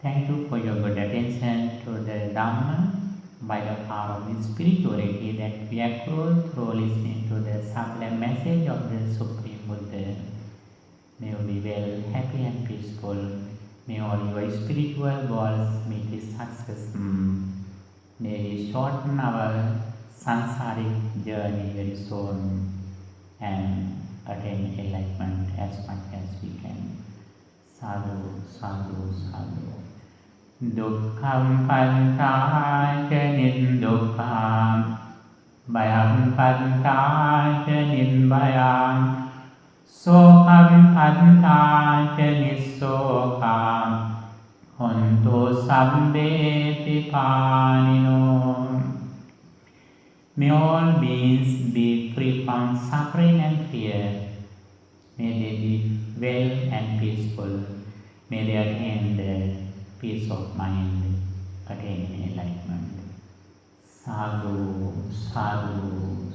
Thank you for your good attention to the Dhamma by the power of the spirituality that we accrue through listening to the sublime message of the Supreme Buddha. May you be well, happy and peaceful. May all your spiritual goals meet with success. May we shorten our sansaric journey very soon and attain enlightenment as much as we can. Sadhu, sadhu, sadhu. Dukkham pantāca niddukkhaṃ, bhayam pantāca nibbayam, sokam pantāca nissokam, hontu sabbe pipānino. May all beings be free from suffering and fear. May they be well and peaceful. May they attain the peace of mind, attain enlightenment. Sadhu, sadhu,